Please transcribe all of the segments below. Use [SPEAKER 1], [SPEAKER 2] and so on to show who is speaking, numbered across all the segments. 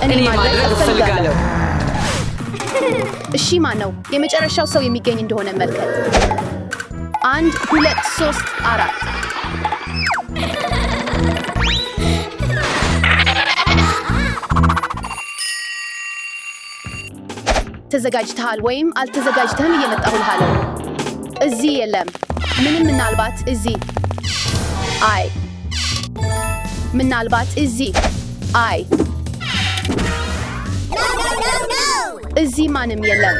[SPEAKER 1] እኔ ማድረግ እፈልጋለሁ። እሺ ማን ነው የመጨረሻው ሰው የሚገኝ እንደሆነ መልከት። 1 2 3 4 ተዘጋጅተሃል ወይም አልተዘጋጅተህም? እየመጣሁልሃለሁ። እዚህ የለም ምንም። ምናልባት እዚህ። አይ ምናልባት እዚህ። አይ እዚህ ማንም የለም።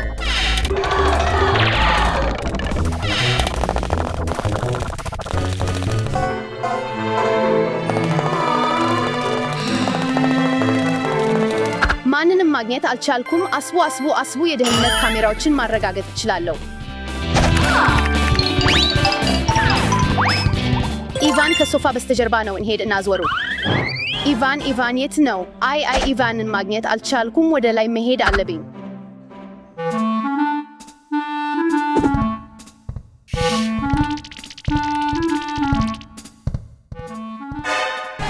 [SPEAKER 1] ማንንም ማግኘት አልቻልኩም። አስቡ። የደህንነት ካሜራዎችን ማረጋገጥ እችላለሁ። ኢቫን ከሶፋ በስተጀርባ ነው። እንሄድ እና ዞሩ። ኢቫን የት ነው? አይ ኢቫንን ማግኘት አልቻልኩም። ወደ ላይ መሄድ አለብኝ።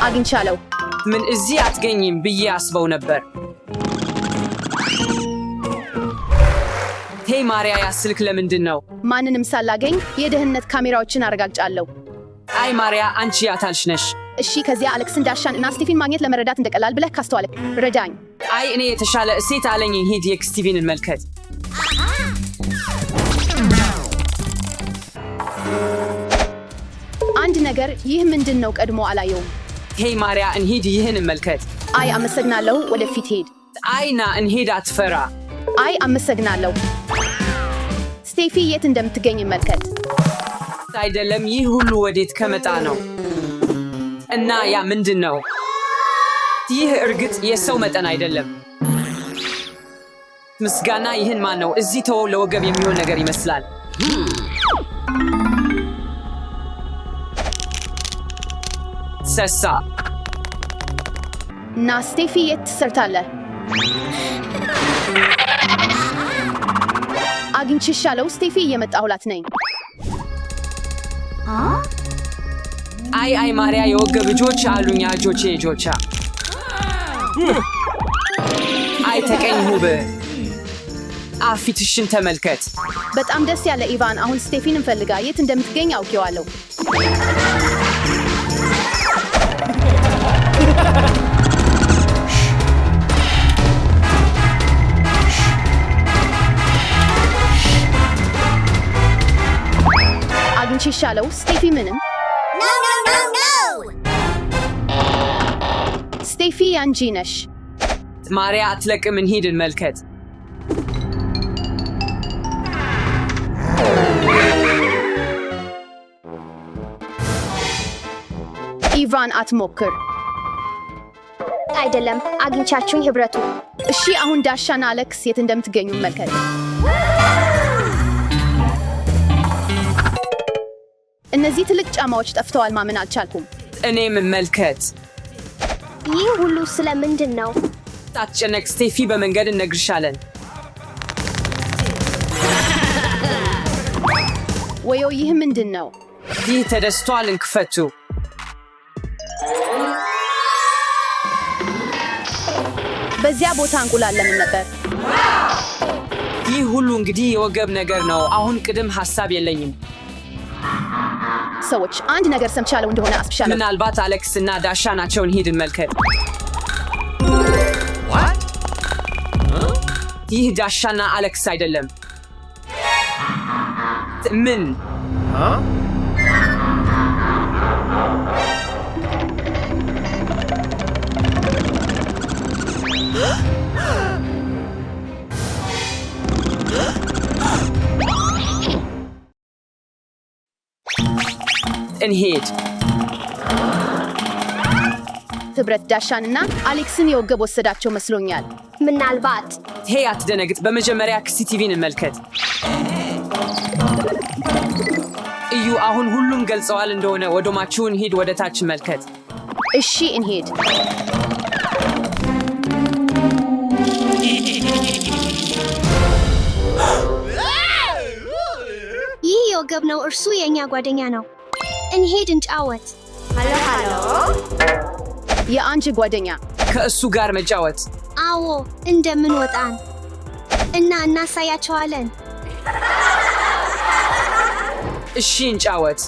[SPEAKER 1] አግኝቻለሁ።
[SPEAKER 2] ምን እዚህ አትገኝም ብዬ አስበው ነበር። ሄይ ማሪያ፣ ያ ስልክ ለምንድን ነው?
[SPEAKER 1] ማንንም ሳላገኝ የደህንነት ካሜራዎችን አረጋግጫለሁ።
[SPEAKER 2] አይ ማሪያ፣ አንቺ ያታልሽ ነሽ።
[SPEAKER 1] እሺ፣ ከዚያ አሌክስን፣ ዳሻን እና ስቲፊን ማግኘት ለመረዳት እንደቀላል ብለህ ካስተዋልክ ረዳኝ።
[SPEAKER 2] አይ እኔ የተሻለ እሴት አለኝ። ሂድ የስቲቪን እንመልከት።
[SPEAKER 1] አንድ ነገር፣ ይህ ምንድን ነው? ቀድሞ አላየውም።
[SPEAKER 2] ሄይ ማሪያ፣ እንሂድ፣ ይህን እንመልከት።
[SPEAKER 1] አይ አመሰግናለሁ። ወደፊት ሄድ።
[SPEAKER 2] አይና እንሂድ፣ አትፈራ።
[SPEAKER 1] አይ አመሰግናለሁ። ስቴፊ የት እንደምትገኝ መልከት።
[SPEAKER 2] አይደለም፣ ይህ ሁሉ ወዴት ከመጣ ነው? እና ያ ምንድን ነው? ይህ እርግጥ የሰው መጠን አይደለም። ምስጋና። ይህን ማን ነው? እዚህ ተወው፣ ለወገብ የሚሆን ነገር ይመስላል። ሰሳ
[SPEAKER 1] እና ስቴፊ የት ትሰርታለህ? አግኝቼሻለሁ ስቴፊ፣ እየመጣሁላት ነኝ።
[SPEAKER 2] አይ ማሪያ፣ የወገብ እጆች አሉኝ። እጆቻ አይ ተቀኝ ሁብ ፊትሽን ተመልከት።
[SPEAKER 1] በጣም ደስ ያለ ኢቫን። አሁን ስቴፊን እንፈልጋ። የት እንደምትገኝ አውቄዋለሁ። አግኝቼሻለሁ ስቴፊ። ምንም ስቴፊ፣ አንቺ ነሽ።
[SPEAKER 2] ማሪያ አትለቅም። እንሂድ እንመልከት።
[SPEAKER 1] ኢቫን አትሞክር።
[SPEAKER 3] አይደለም፣ አግኝቻችሁኝ ህብረቱ።
[SPEAKER 1] እሺ፣ አሁን ዳሻና አሌክስ የት እንደምትገኙ መልከት። እነዚህ ትልቅ ጫማዎች ጠፍተዋል። ማመን አልቻልኩም።
[SPEAKER 2] እኔም መልከት።
[SPEAKER 3] ይህ ሁሉ ስለምንድን ነው?
[SPEAKER 2] አትጨነቅ ስቴፊ፣ በመንገድ እነግርሻለን።
[SPEAKER 1] ወዮ፣ ይህ ምንድን ነው?
[SPEAKER 2] ይህ ተደስቷል። እንክፈቱ።
[SPEAKER 1] በዚያ ቦታ እንቁላል ለምን ነበር?
[SPEAKER 2] ይህ ሁሉ እንግዲህ የወገብ ነገር ነው። አሁን ቅድም ሐሳብ የለኝም።
[SPEAKER 1] ሰዎች፣ አንድ ነገር ሰምቻለሁ እንደሆነ አስብሻለሁ።
[SPEAKER 2] ምናልባት አሌክስ እና ዳሻ ናቸው። እንሂድ እንመልከት። ይህ ዳሻና አሌክስ አይደለም። ምን? እንሂድ።
[SPEAKER 1] ህብረት ዳሻንና አሌክስን የወገብ ወሰዳቸው መስሎኛል።
[SPEAKER 3] ምናልባት።
[SPEAKER 2] ሄይ አትደነግጥ። በመጀመሪያ ሲሲቲቪን እንመልከት። እዩ፣ አሁን ሁሉም ገልጸዋል እንደሆነ ወደማችሁን ሂድ። ወደ ታች መልከት።
[SPEAKER 1] እሺ እንሂድ።
[SPEAKER 3] ይህ የወገብ ነው። እርሱ የእኛ ጓደኛ ነው። እንሂድ እንጫወት።
[SPEAKER 1] የአንቺ ጓደኛ
[SPEAKER 2] ከእሱ ጋር መጫወት
[SPEAKER 3] አዎ እንደምንወጣን እና እናሳያቸዋለን።
[SPEAKER 2] እሺ እንጫወት።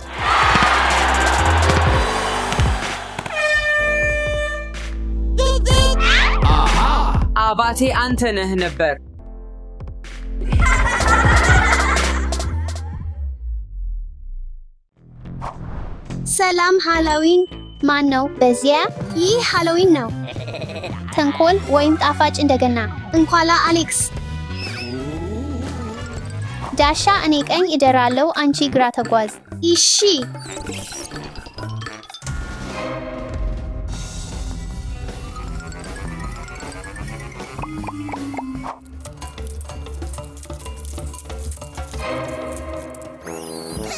[SPEAKER 2] አባቴ አንተ ነህ ነበር።
[SPEAKER 3] ሰላም ሃሎዊን።
[SPEAKER 4] ማን ነው በዚያ?
[SPEAKER 3] ይህ ሃሎዊን ነው።
[SPEAKER 4] ተንኮል ወይም ጣፋጭ እንደገና?
[SPEAKER 3] እንኳላ አሌክስ።
[SPEAKER 4] ዳሻ እኔ ቀኝ እደራለሁ፣ አንቺ ግራ ተጓዝ።
[SPEAKER 3] እሺ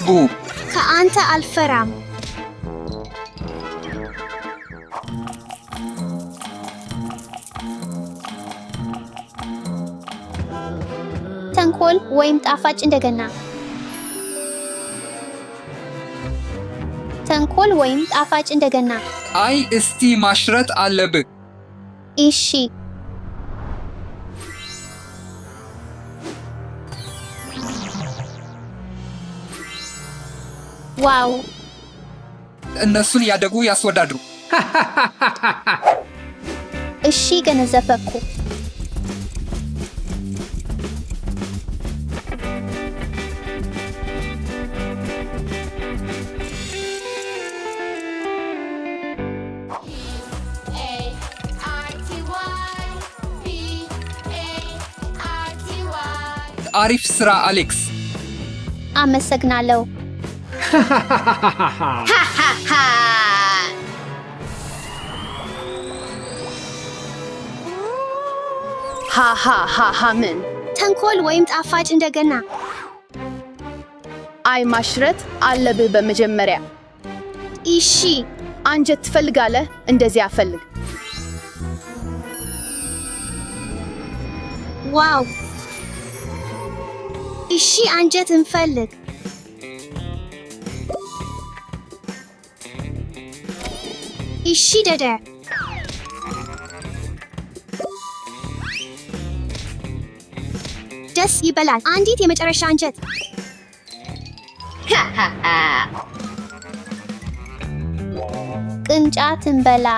[SPEAKER 5] ቡ
[SPEAKER 3] ከአንተ አልፈራም።
[SPEAKER 4] ተንኮል ወይም ጣፋጭ እንደገና? ተንኮል ወይም ጣፋጭ እንደገና?
[SPEAKER 5] አይ እስቲ ማሽረት አለብህ።
[SPEAKER 4] እሺ ዋው!
[SPEAKER 5] እነሱን ያደጉ ያስወዳድሩ።
[SPEAKER 4] እሺ ገነዘፈኩ።
[SPEAKER 5] አሪፍ ስራ አሌክስ።
[SPEAKER 4] አመሰግናለሁ።
[SPEAKER 1] ሃሃሃሃ ምን?
[SPEAKER 3] ተንኮል ወይም ጣፋጭ እንደገና?
[SPEAKER 1] አይ ማሽረት አለብህ በመጀመሪያ።
[SPEAKER 3] እሺ
[SPEAKER 1] አንጀት ትፈልጋለህ? እንደዚያ ፈልግ።
[SPEAKER 3] ዋው! እሺ አንጀት እንፈልግ። እሺ ደደ ደስ ይበላል። አንዲት የመጨረሻ አንጀት።
[SPEAKER 4] ቅንጫት እንበላ።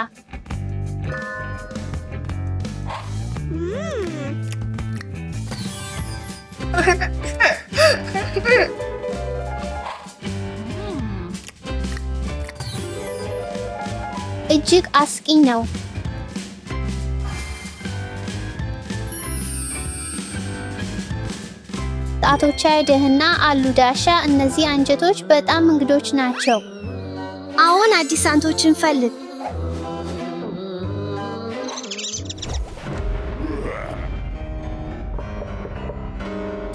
[SPEAKER 4] እጅግ አስቂኝ ነው። ጣቶቿ ደህና አሉ ዳሻ። እነዚህ አንጀቶች በጣም እንግዶች ናቸው።
[SPEAKER 3] አሁን አዲስ አንቶችን ፈልግ።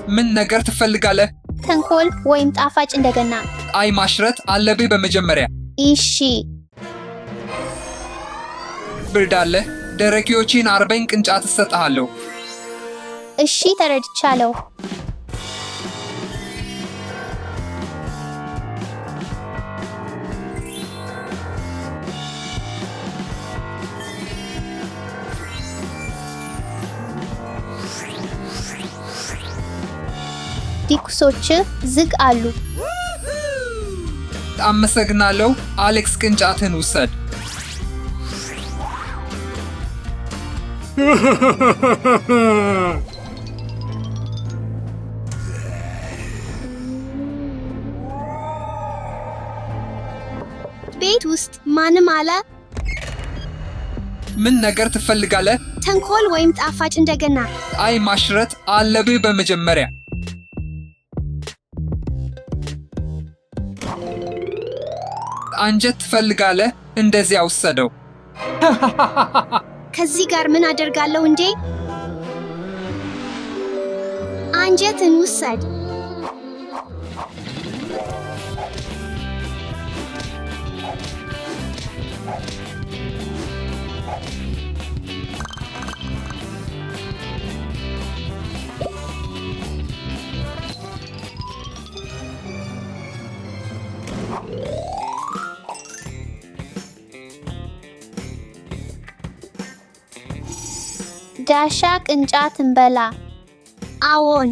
[SPEAKER 5] ምን ነገር ትፈልጋለህ?
[SPEAKER 4] ተንኮል ወይም ጣፋጭ እንደገና?
[SPEAKER 5] አይ ማሽረት አለብህ በመጀመሪያ።
[SPEAKER 4] እሺ
[SPEAKER 5] ብርድ አለ። ደረቂዎችን 40 ቅንጫት እሰጥሃለሁ።
[SPEAKER 4] እሺ ተረድቻለሁ። ዲኩሶች ዝግ አሉ።
[SPEAKER 5] አመሰግናለሁ አሌክስ። ቅንጫትን ውሰድ።
[SPEAKER 3] ቤት ውስጥ ማንም አለ?
[SPEAKER 5] ምን ነገር ትፈልጋለህ?
[SPEAKER 3] ተንኮል ወይም ጣፋጭ እንደገና?
[SPEAKER 5] አይ ማሽረት አለብህ በመጀመሪያ። አንጀት ትፈልጋለህ? እንደዚያ ውሰደው።
[SPEAKER 3] ከዚህ ጋር ምን አደርጋለሁ እንዴ? አንጀትን ውሰድ።
[SPEAKER 4] ዳሻ ቅንጫት እንበላ።
[SPEAKER 3] አዎን።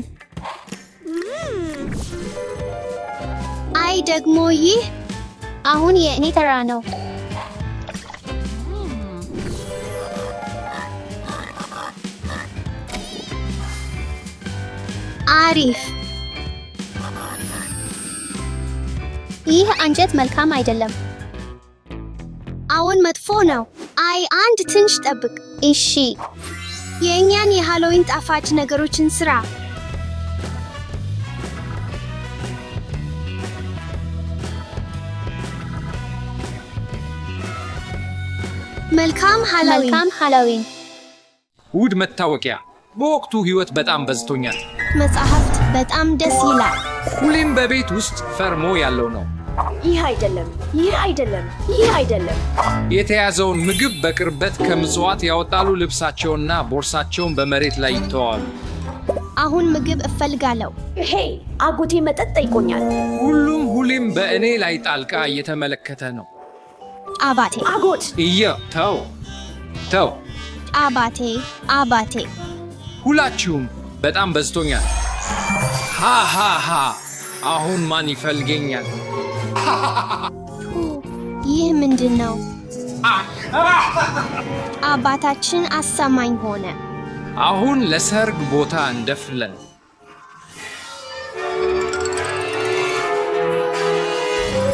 [SPEAKER 3] አይ ደግሞ ይህ
[SPEAKER 4] አሁን የእኔ ተራ ነው።
[SPEAKER 3] አሪፍ።
[SPEAKER 4] ይህ አንጀት መልካም አይደለም።
[SPEAKER 3] አዎን መጥፎ ነው። አይ አንድ ትንሽ ጠብቅ።
[SPEAKER 4] እሺ።
[SPEAKER 3] የእኛን የሃሎዊን ጣፋጭ ነገሮችን ስራ። መልካም ሃሎዊን።
[SPEAKER 4] መልካም ሃሎዊን።
[SPEAKER 6] ውድ መታወቂያ፣ በወቅቱ ህይወት በጣም በዝቶኛል።
[SPEAKER 3] መጽሐፍት በጣም ደስ ይላል።
[SPEAKER 6] ሁሌም በቤት ውስጥ ፈርሞ ያለው ነው።
[SPEAKER 1] ይህ አይደለም፣ ይህ አይደለም፣ ይህ አይደለም።
[SPEAKER 6] የተያዘውን ምግብ በቅርበት ከምጽዋት ያወጣሉ። ልብሳቸውንና ቦርሳቸውን በመሬት ላይ ይተዋሉ።
[SPEAKER 3] አሁን ምግብ እፈልጋለሁ።
[SPEAKER 1] ሄይ፣ አጎቴ መጠጥ ጠይቆኛል።
[SPEAKER 6] ሁሌም በእኔ ላይ ጣልቃ እየተመለከተ ነው።
[SPEAKER 3] አባቴ።
[SPEAKER 1] አጎት።
[SPEAKER 6] ተው።
[SPEAKER 3] አባቴ።
[SPEAKER 6] ሁላችሁም በጣም በዝቶኛል። ሃሃሃ። አሁን ማን ይፈልገኛል?
[SPEAKER 3] ይህ ምንድን ነው? አባታችን አሳማኝ ሆነ።
[SPEAKER 6] አሁን ለሰርግ ቦታ እንደፍለን።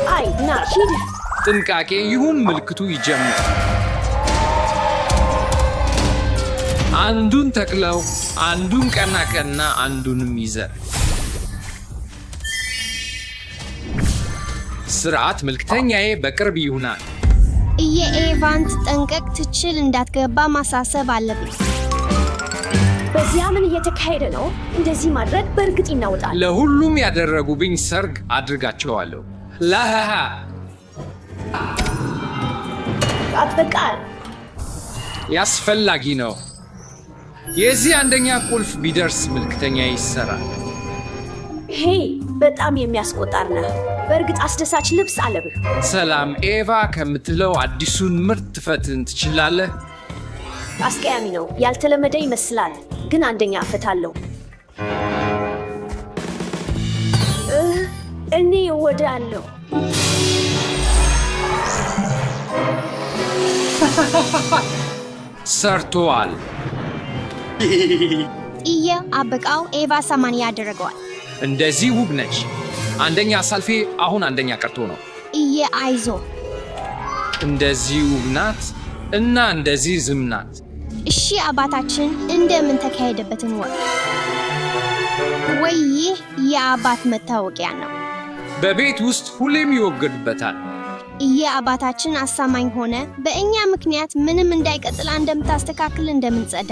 [SPEAKER 1] አይ ና ሂድ።
[SPEAKER 6] ጥንቃቄ ይሁን። ምልክቱ ይጀምር። አንዱን ተክለው፣ አንዱን ቀና፣ አንዱንም ይዘር። ስርዓት ምልክተኛዬ በቅርብ ይሁናል።
[SPEAKER 3] የኤቫንት ጠንቀቅ፣ ትችል እንዳትገባ ማሳሰብ አለብኝ።
[SPEAKER 1] በዚያ ምን እየተካሄደ ነው? እንደዚህ ማድረግ በእርግጥ ይናወጣል።
[SPEAKER 6] ለሁሉም ያደረጉብኝ ሰርግ አድርጋቸዋለሁ። ላሃሃ
[SPEAKER 1] አጥብቃል።
[SPEAKER 6] ያስፈላጊ ነው። የዚህ አንደኛ ቁልፍ ቢደርስ ምልክተኛ ይሰራል።
[SPEAKER 1] ሄይ፣ በጣም የሚያስቆጣር ነህ። በእርግጥ አስደሳች ልብስ አለብህ።
[SPEAKER 6] ሰላም ኤቫ ከምትለው አዲሱን ምርት ትፈትን ትችላለህ?
[SPEAKER 1] አስቀያሚ ነው። ያልተለመደ ይመስላል፣ ግን አንደኛ እፈታለሁ። እኔ እወዳለሁ።
[SPEAKER 6] ሰርቶዋል።
[SPEAKER 3] አበቃው። ኤቫ 80 ያደረገዋል።
[SPEAKER 6] እንደዚህ ውብ ነች። አንደኛ ሳልፌ አሁን አንደኛ ቀርቶ ነው።
[SPEAKER 3] አይዞ።
[SPEAKER 6] እንደዚህ ውብ ናት እና እንደዚህ ዝም ናት።
[SPEAKER 3] እሺ አባታችን እንደምን ተካሄደበትን ወቅ ወይ ይህ የአባት መታወቂያ ነው።
[SPEAKER 6] በቤት ውስጥ ሁሌም ይወገዱበታል።
[SPEAKER 3] የአባታችን አሳማኝ ሆነ። በእኛ ምክንያት ምንም እንዳይቀጥል እንደምታስተካክል እንደምንጸዳ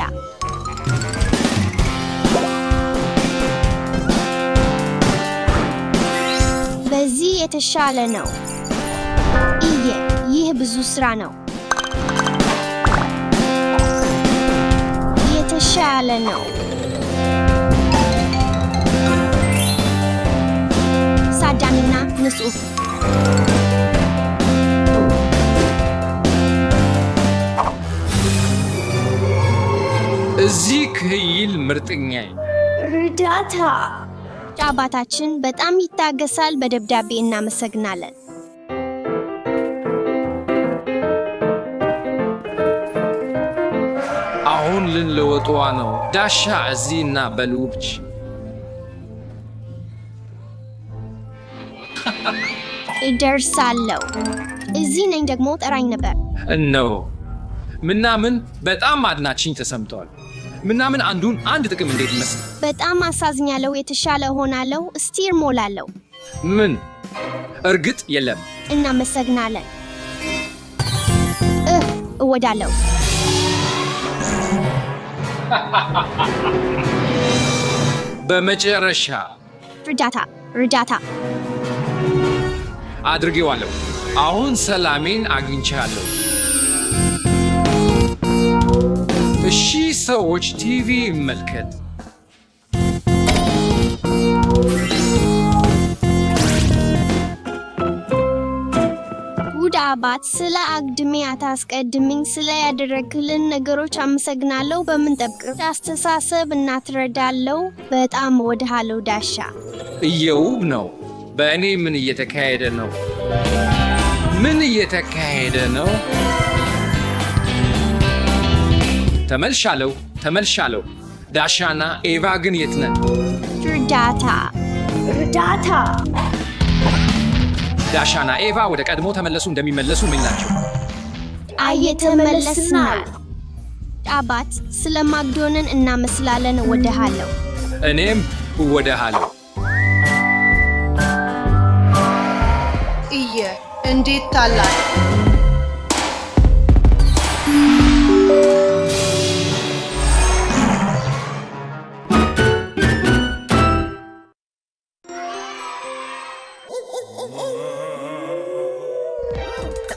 [SPEAKER 3] በዚህ የተሻለ ነው። ይህ ብዙ ስራ ነው። የተሻለ ነው። ሳዳንና ንጹህ
[SPEAKER 6] እዚህ ክይል ምርጥኛይ
[SPEAKER 1] እርዳታ።
[SPEAKER 3] አባታችን በጣም ይታገሳል። በደብዳቤ እናመሰግናለን።
[SPEAKER 6] አሁን ልንለወጠዋ ነው። ዳሻ እዚህ እና በልውብች
[SPEAKER 3] እደርሳለሁ። እዚህ ነኝ። ደግሞ ጠራኝ ነበር።
[SPEAKER 6] እነሆ ምናምን በጣም አድናችኝ ተሰምተዋል። ምናምን አንድ ጥቅም እንዴት ይመስል
[SPEAKER 3] በጣም አሳዝኛለሁ። የተሻለ ሆናለሁ። እስቲር ሞላለሁ።
[SPEAKER 6] ምን? እርግጥ የለም።
[SPEAKER 3] እናመሰግናለን። እወዳለሁ።
[SPEAKER 6] በመጨረሻ
[SPEAKER 3] እርዳታ
[SPEAKER 6] አድርጌዋለሁ። አሁን ሰላሜን አግኝቻለሁ። እሺ ሰዎች ቲቪ ይመልከት።
[SPEAKER 3] ውድ አባት ስለ አግድሜ አታስቀድምኝ ስለ ያደረግልን ነገሮች አመሰግናለሁ። በምንጠብቅ አስተሳሰብ እናትረዳለው። በጣም ወድሃለሁ ዳሻ።
[SPEAKER 6] እየውብ ነው። በእኔ ምን እየተካሄደ ነው? ምን እየተካሄደ ነው? ተመልሻለሁ። ዳሻና ኤቫ ግን የት ነን?
[SPEAKER 3] እርዳታ
[SPEAKER 6] ዳሻና ኤቫ ወደ ቀድሞ ተመለሱ። እንደሚመለሱ ምን ናቸው?
[SPEAKER 3] እየተመለስናል። አባት ስለ ማግዶንን እናመስላለን። እወድሃለሁ።
[SPEAKER 6] እኔም እወድሃለሁ።
[SPEAKER 7] እንዴት ታላቅ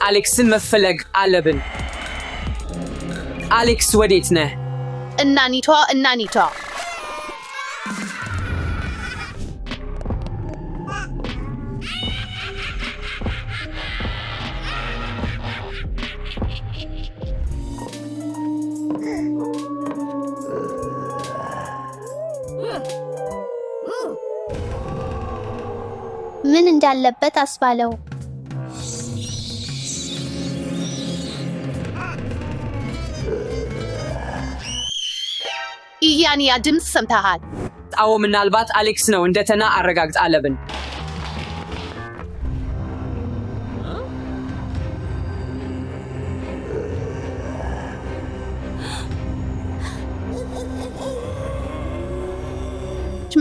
[SPEAKER 2] አሌክስን መፈለግ አለብን። አሌክስ ወዴት ነህ?
[SPEAKER 1] እናኒቷ
[SPEAKER 4] ምን እንዳለበት አስባለው።
[SPEAKER 1] ኢያን ያ ድምፅ ሰምተሃል?
[SPEAKER 2] አዎ ምናልባት አሌክስ ነው። እንደተና አረጋግጥ አለብን።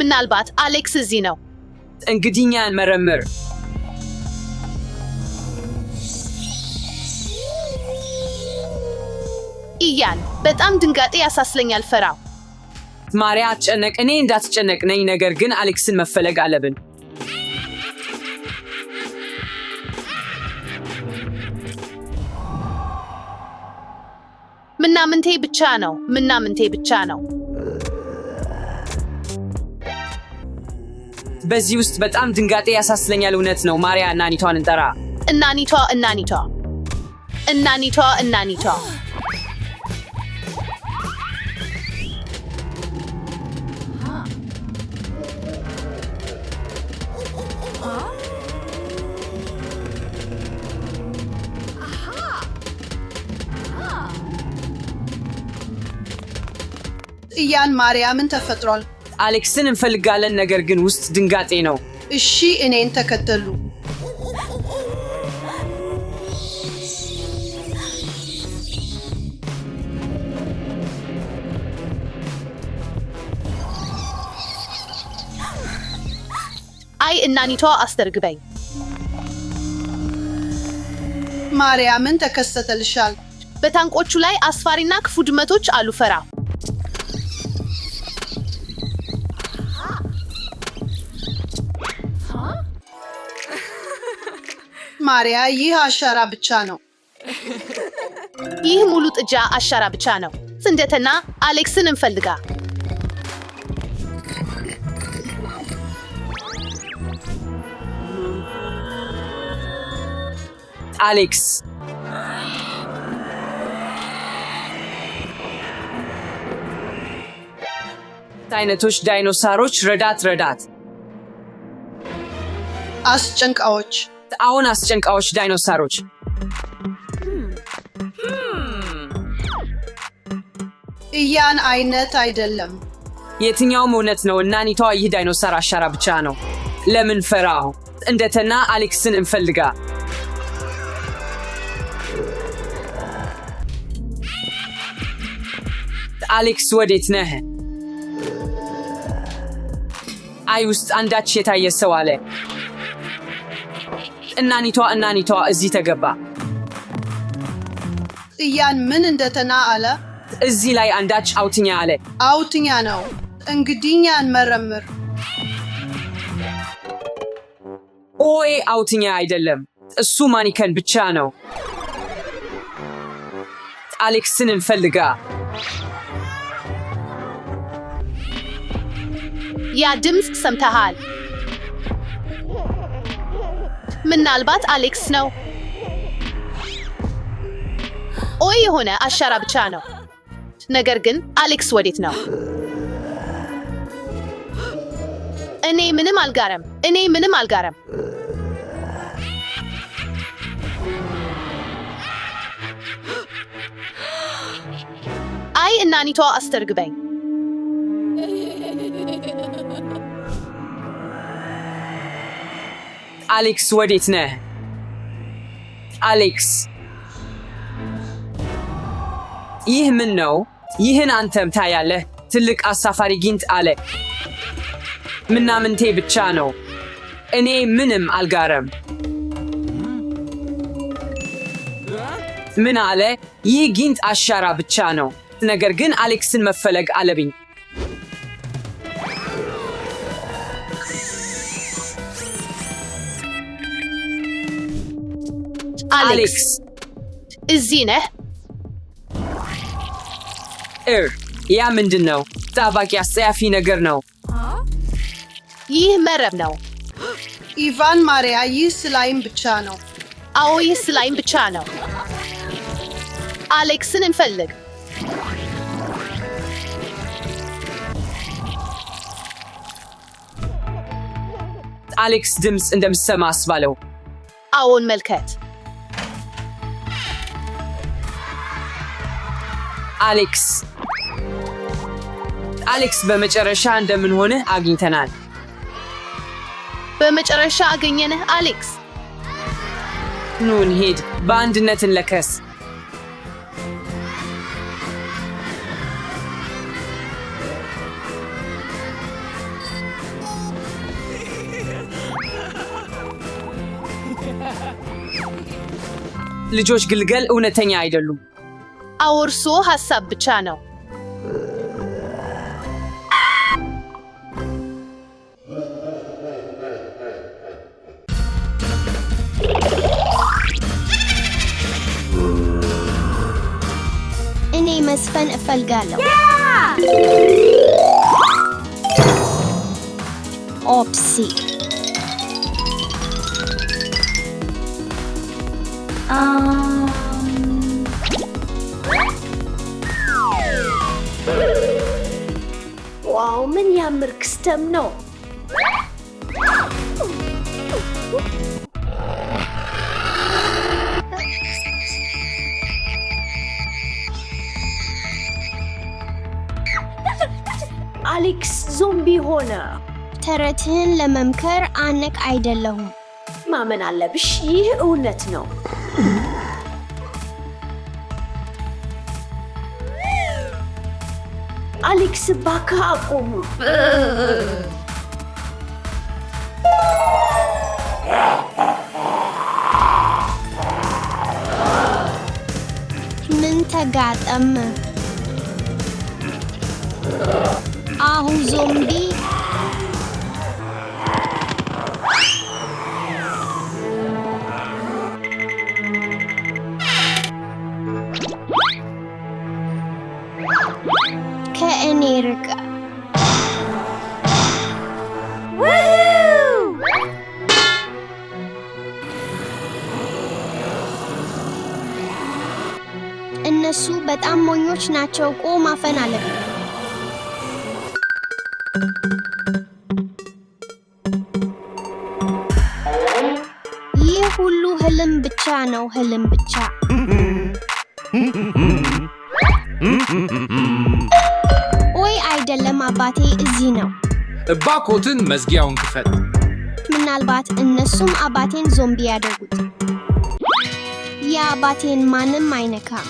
[SPEAKER 1] ምናልባት አሌክስ እዚህ ነው።
[SPEAKER 2] እንግዲህ እኛን መረምር።
[SPEAKER 1] ኢያን በጣም ድንጋጤ ያሳስለኛል። ፈራው።
[SPEAKER 2] ማሪያ አትጨነቅ። እኔ እንዳትጨነቅ ነኝ። ነገር ግን አሌክስን መፈለግ አለብን።
[SPEAKER 1] ምናምንቴ ብቻ ነው።
[SPEAKER 2] በዚህ ውስጥ በጣም ድንጋጤ ያሳስለኛል። እውነት ነው። ማሪያ እናኒቷን እንጠራ።
[SPEAKER 1] እናኒቷ
[SPEAKER 7] ኢያን ማርያምን ተፈጥሯል።
[SPEAKER 2] አሌክስን እንፈልጋለን። ነገር ግን ውስጥ ድንጋጤ ነው።
[SPEAKER 7] እሺ እኔን ተከተሉ።
[SPEAKER 1] አይ እናኒቷ አስተርግበኝ።
[SPEAKER 7] ማርያምን ተከሰተልሻል።
[SPEAKER 1] በታንቆቹ ላይ አስፋሪና ክፉ ድመቶች አሉ። ፈራ
[SPEAKER 7] ማሪያ ይህ አሻራ ብቻ ነው።
[SPEAKER 1] ይህ ሙሉ ጥጃ አሻራ ብቻ ነው። ስንደተና አሌክስን እንፈልጋ።
[SPEAKER 2] አሌክስ አይነቶች ዳይኖሳሮች ረዳት
[SPEAKER 7] አስጨንቃዎች
[SPEAKER 2] አሁን አስጨንቃዎች ዳይኖሳሮች
[SPEAKER 7] ኢያን አይነት አይደለም።
[SPEAKER 2] የትኛውም እውነት ነው። እናኒቷ ይህ ዳይኖሳር አሻራ ብቻ ነው። ለምን ፈራሁ? እንደተና አሌክስን እንፈልጋ። አሌክስ ወዴት ነህ? አይ ውስጥ አንዳች የታየ ሰው አለ። እናኒቷ እዚህ ተገባ።
[SPEAKER 7] ኢያን ምን እንደተና አለ?
[SPEAKER 2] እዚህ ላይ አንዳች አውትኛ አለ።
[SPEAKER 7] አውትኛ ነው። እንግዲህ እኛን መረምር።
[SPEAKER 2] ኦይ አውትኛ አይደለም፣ እሱ ማኒከን ብቻ ነው። አሌክስን እንፈልጋ።
[SPEAKER 1] ያ ድምፅ ሰምተሃል? ምናልባት አሌክስ ነው። ኦይ የሆነ አሻራ ብቻ ነው። ነገር ግን አሌክስ ወዴት ነው? እኔ ምንም አልጋረም። አይ እናኒቷ አስተርግበኝ።
[SPEAKER 2] አሌክስ ወዴት ነህ? አሌክስ ይህ ምን ነው? ይህን አንተም ታያለህ። ትልቅ አሳፋሪ ጊንጥ አለ። ምናምንቴ ብቻ ነው። እኔ ምንም አልጋረም። ምን አለ? ይህ ጊንጥ አሻራ ብቻ ነው። ነገር ግን አሌክስን መፈለግ አለብኝ።
[SPEAKER 1] አሌክስ እዚህ ነህ?
[SPEAKER 2] ያ ምንድን ነው? ጣባቂ አስጸያፊ ነገር ነው።
[SPEAKER 1] ይህ መረብ ነው።
[SPEAKER 7] ኢቫን ማሪያ፣ ይህ ስላይም ብቻ ነው።
[SPEAKER 1] አዎ ይህ ስላይም ብቻ ነው። አሌክስን እንፈልግ።
[SPEAKER 2] አሌክስ ድምፅ እንደምሰማ አስባለው።
[SPEAKER 1] አዎን መልከት።
[SPEAKER 2] አሌክስ በመጨረሻ እንደምን ሆነህ አግኝተናል።
[SPEAKER 1] በመጨረሻ አገኘንህ አሌክስ።
[SPEAKER 2] ኑ እንሂድ፣ በአንድነት እንለከስ። ልጆች ግልገል እውነተኛ አይደሉም።
[SPEAKER 1] አውርሶ ሐሳብ ብቻ ነው።
[SPEAKER 3] እኔ መስፈን እፈልጋለሁ። ኦፕሲ
[SPEAKER 8] ዋው ምን ያምር ክስተም ነው። አሌክስ ዞምቢ ሆነ።
[SPEAKER 3] ተረትህን ለመምከር አነቅ አይደለሁም።
[SPEAKER 8] ማመን አለብሽ፣ ይህ እውነት ነው። አሌክስ እባክህ አቁሙ።
[SPEAKER 3] ምን ተጋጠም? አሁን ዞምቢ ከእኔ ርቅ። እነሱ በጣም ሞኞች ናቸው። ቆም ማፈን አለብኝ። ይህ ሁሉ ህልም ብቻ ነው፣ ህልም ብቻ። ወይ አይደለም፣ አባቴ እዚህ ነው።
[SPEAKER 6] እባኮትን መዝጊያውን ክፈት።
[SPEAKER 3] ምናልባት እነሱም አባቴን ዞምቢ ያደርጉት። የአባቴን ማንም አይነካም።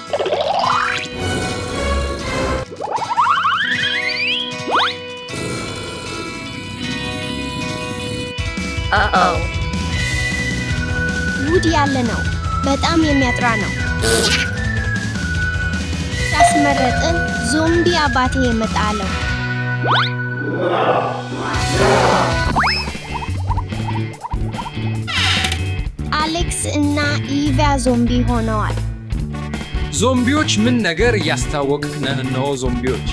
[SPEAKER 3] ውድ ያለ ነው። በጣም የሚያጥራ ነው። ያስመረጥን ዞምቢ አባቴ የመጣለው። አሌክስ እና ኢቫ ዞምቢ ሆነዋል።
[SPEAKER 6] ዞምቢዎች ምን ነገር እያስታወቅክ ነህ? ዞምቢዎች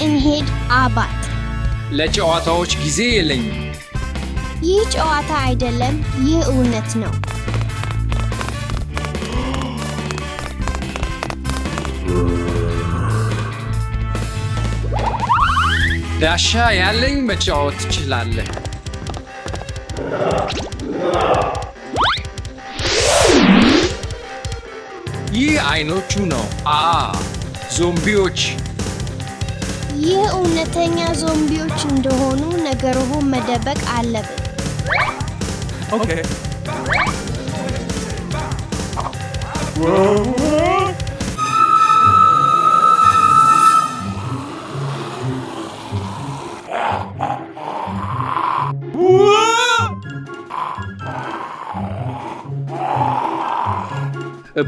[SPEAKER 3] እንሄድ አባት።
[SPEAKER 6] ለጨዋታዎች ጊዜ የለኝም።
[SPEAKER 3] ይህ ጨዋታ አይደለም፣ ይህ እውነት ነው።
[SPEAKER 6] ዳሻ ያለኝ መጫወት ትችላለህ። ይህ አይኖቹ ነው። ዞምቢዎች።
[SPEAKER 4] ይህ እውነተኛ ዞምቢዎች እንደሆኑ ነገርሁን መደበቅ አለብን።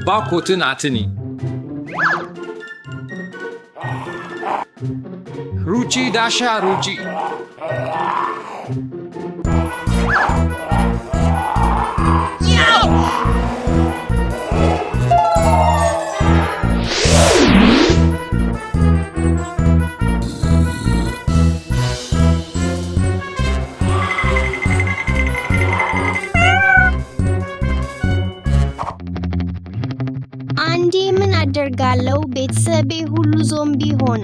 [SPEAKER 6] ባኮትን አትኒ። ሩጪ ዳሻ ሩጪ።
[SPEAKER 4] አንዴ ምን አደርጋለሁ? ቤተሰቤ ሁሉ ዞምቢ ሆነ።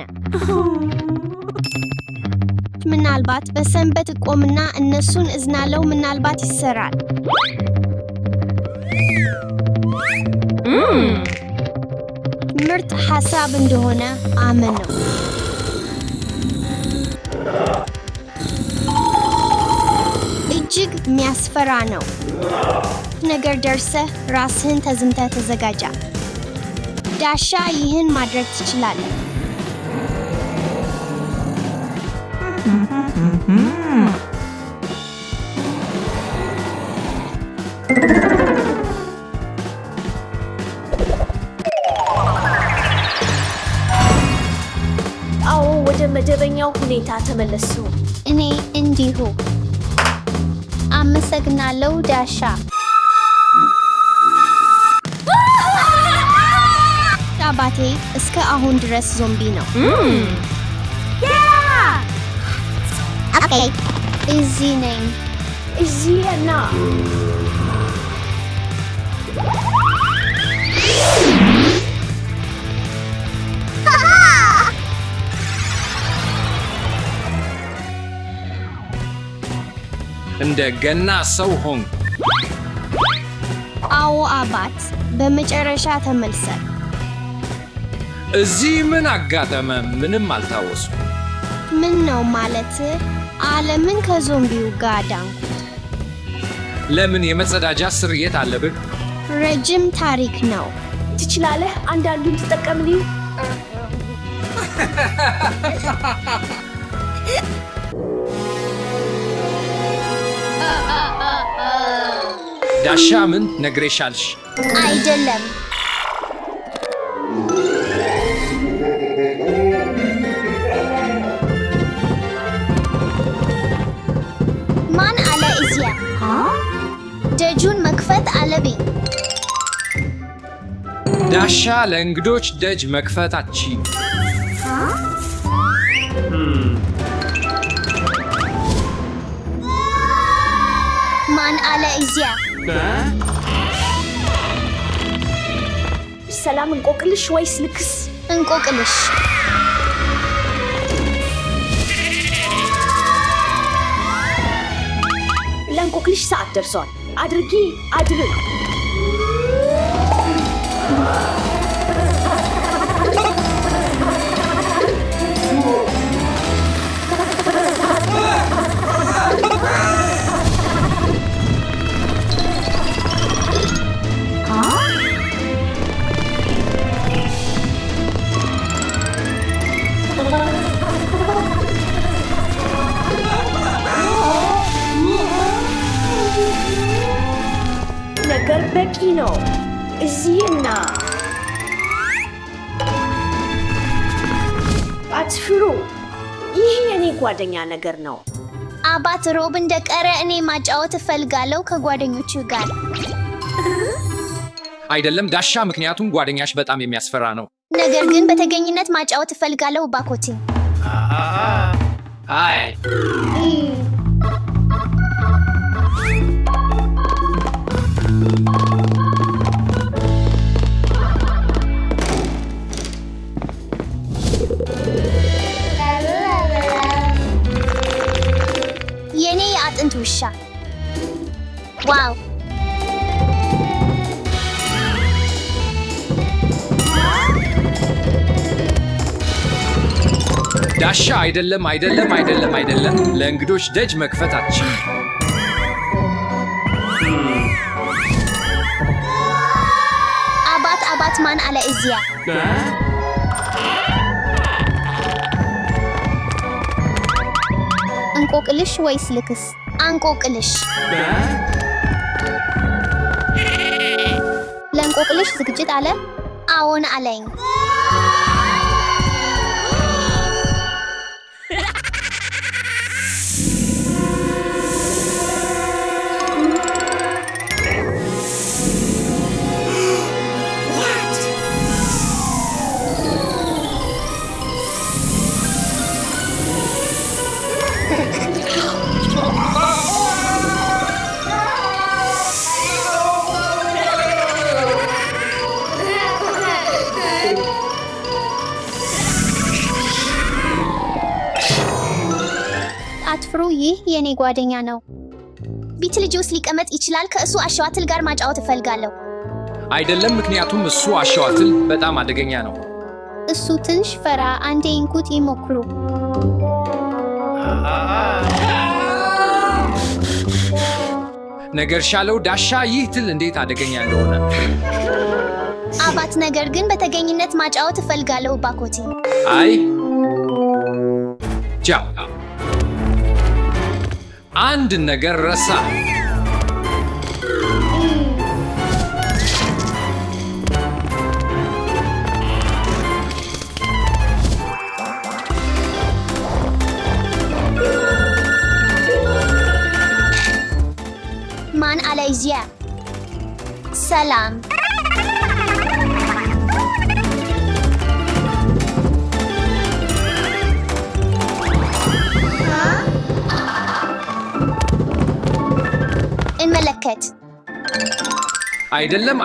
[SPEAKER 4] ምናልባት በሰንበት እቆምና እነሱን እዝናለው። ምናልባት ይሰራል። ምርጥ ሐሳብ እንደሆነ አመነው። እጅግ የሚያስፈራ ነው። ነገር ደርሰህ ራስህን ተዝምተህ ተዘጋጃ። ዳሻ ይህን ማድረግ ትችላለህ።
[SPEAKER 8] አዎ፣ ወደ መደበኛው ሁኔታ ተመለሱ።
[SPEAKER 4] እኔ እንዲሁ። አመሰግናለሁ ዳሻ። አባቴ እስከ አሁን ድረስ ዞምቢ ነው። ኦኬ፣ እዚህ ነኝ።
[SPEAKER 8] እዚህና
[SPEAKER 6] እንደገና ሰው ሆንኩ።
[SPEAKER 4] አዎ አባት፣ በመጨረሻ ተመልሰን።
[SPEAKER 6] እዚህ ምን አጋጠመ? ምንም አልታወሱ።
[SPEAKER 4] ምን ነው ማለት? ዓለምን ከዞምቢው ጋር ዳንኩት።
[SPEAKER 6] ለምን? የመጸዳጃ ስርየት አለብህ?
[SPEAKER 4] ረጅም ታሪክ ነው።
[SPEAKER 8] ትችላለህ። አንዳንዱን ትጠቀምልኝ።
[SPEAKER 6] ዳሻ ምን ነግሬሻልሽ?
[SPEAKER 4] አይደለም። ማን አለ እዚያ? ደጁን መክፈት አለብኝ።
[SPEAKER 6] ዳሻ ለእንግዶች ደጅ መክፈት አትችይም።
[SPEAKER 4] ማን አለ እዚያ?
[SPEAKER 8] ሰላም፣ እንቆቅልሽ ወይስ ልክስ?
[SPEAKER 4] እንቆቅልሽ።
[SPEAKER 8] ለእንቆቅልሽ ሰዓት ደርሷል። አድርጊ፣ አድርግ። ነገር በቂ ነው። እዚህና አትፍሩ። ይህ የኔ ጓደኛ ነገር ነው።
[SPEAKER 4] አባት ሮብ እንደቀረ እኔ ማጫወት እፈልጋለሁ ከጓደኞቹ ጋር።
[SPEAKER 6] አይደለም ዳሻ፣ ምክንያቱም ጓደኛሽ በጣም የሚያስፈራ ነው።
[SPEAKER 4] ነገር ግን በተገኝነት ማጫወት እፈልጋለሁ ባኮቴ።
[SPEAKER 6] አይ
[SPEAKER 3] ውሻ። ዋው!
[SPEAKER 6] ዳሻ አይደለም። ለእንግዶች ደጅ መክፈታችን
[SPEAKER 3] አባት ማን አለ እዚያ?
[SPEAKER 4] እንቆቅልሽ ወይስ ልክስ?
[SPEAKER 3] አንቆቅልሽ።
[SPEAKER 4] ለእንቆቅልሽ ዝግጅት አለ?
[SPEAKER 3] አዎን አለኝ።
[SPEAKER 4] አትፍሩ፣ ይህ የኔ ጓደኛ ነው።
[SPEAKER 3] ቢትልጂውስ ሊቀመጥ ይችላል። ከእሱ አሸዋትል ጋር ማጫወት እፈልጋለሁ።
[SPEAKER 6] አይደለም፣ ምክንያቱም እሱ አሸዋትል በጣም አደገኛ ነው።
[SPEAKER 4] እሱ ትንሽ ፈራ። አንዴ እንኩት ይሞክሩ።
[SPEAKER 6] ነገር ሻለው ዳሻ፣ ይህ ትል እንዴት አደገኛ እንደሆነ
[SPEAKER 3] አባት፣ ነገር ግን በተገኝነት ማጫወት እፈልጋለሁ ባኮቲ።
[SPEAKER 6] አይ ጃ አንድ ነገር ረሳ።
[SPEAKER 3] ማን አለ እዚያ? ሰላም። እንመለከት።
[SPEAKER 6] አይደለም፣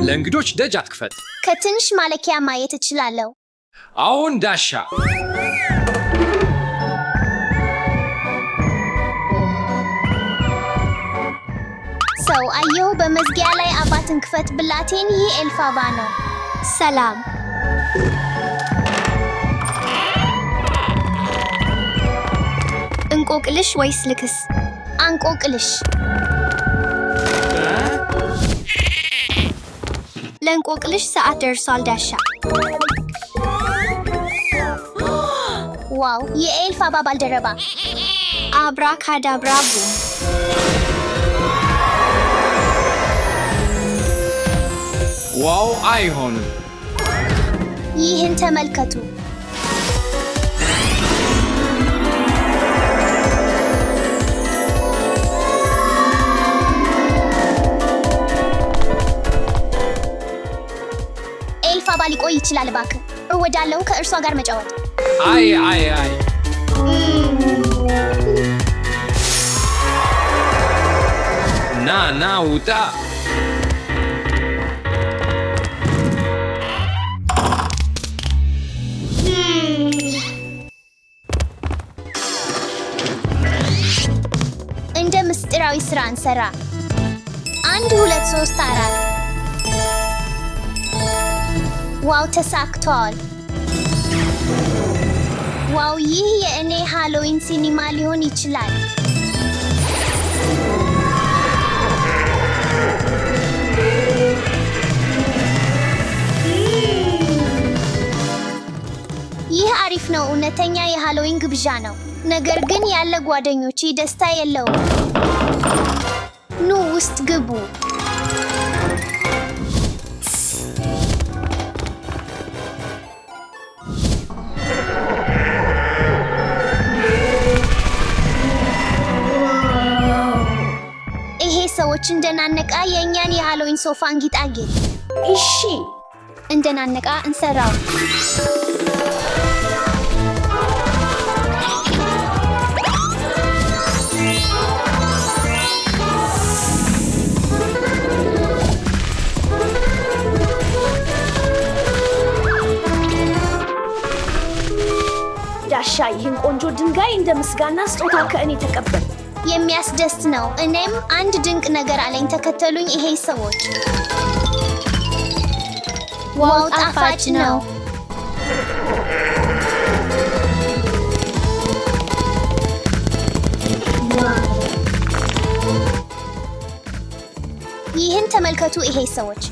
[SPEAKER 6] ለእንግዶች ደጅ አትክፈት።
[SPEAKER 3] ከትንሽ ማለኪያ ማየት እችላለሁ።
[SPEAKER 6] አሁን ዳሻ
[SPEAKER 3] ሰው አየሁ በመዝጊያ ላይ አባትን ክፈት ብላቴን። ይህ ኤልፋባ ነው። ሰላም።
[SPEAKER 4] እንቆቅልሽ ወይስ ልክስ?
[SPEAKER 3] አንቆቅልሽ።
[SPEAKER 4] ለእንቆቅልሽ ሰዓት ደርሷል ዳሻ።
[SPEAKER 3] ዋው! የኤልፋባ ባልደረባ።
[SPEAKER 4] አብራ ካዳብራ ቡም።
[SPEAKER 6] ዋው! አይሆንም።
[SPEAKER 3] ይህን ተመልከቱ። ኤልፋባ ሊቆይ ይችላል። እባክህ እወዳለሁ ከእርሷ ጋር መጫወት።
[SPEAKER 6] አይ ና ውጣ።
[SPEAKER 3] እንደ ምስጢራዊ ስራ እንሰራ። 1 2 3 4 ዋው! ተሳክቷል። ዋው! ይህ የእኔ ሃሎዊን ሲኒማ ሊሆን ይችላል። ይህ አሪፍ ነው። እውነተኛ የሃሎዊን ግብዣ ነው። ነገር ግን ያለ ጓደኞቼ ደስታ የለውም። ኑ ውስጥ ግቡ። ይሄ ሰዎች እንደናነቃ የእኛን የሃሎዊን ሶፋን ጌጣጌጥ
[SPEAKER 8] እሺ፣
[SPEAKER 4] እንደናነቃ እንሰራው።
[SPEAKER 8] ዳሻ ይህን ቆንጆ ድንጋይ እንደ ምስጋና ስጦታ ከእኔ ተቀበል።
[SPEAKER 3] የሚያስደስት ነው። እኔም አንድ ድንቅ ነገር አለኝ። ተከተሉኝ። ይሄ ሰዎች ዋው ጣፋጭ ነው። ይህን ተመልከቱ። ይሄ ሰዎች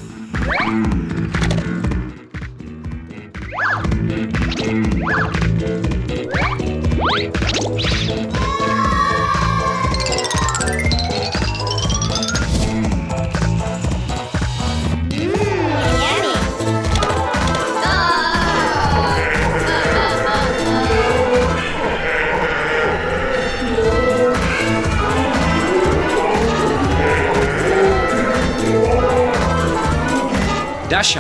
[SPEAKER 6] ዳሻ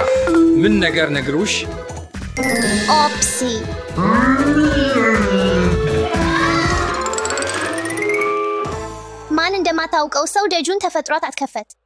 [SPEAKER 6] ምን ነገር ነግሩሽ?
[SPEAKER 3] ኦፕሲ ማን እንደማታውቀው ሰው ደጁን ተፈጥሯት አትከፈት።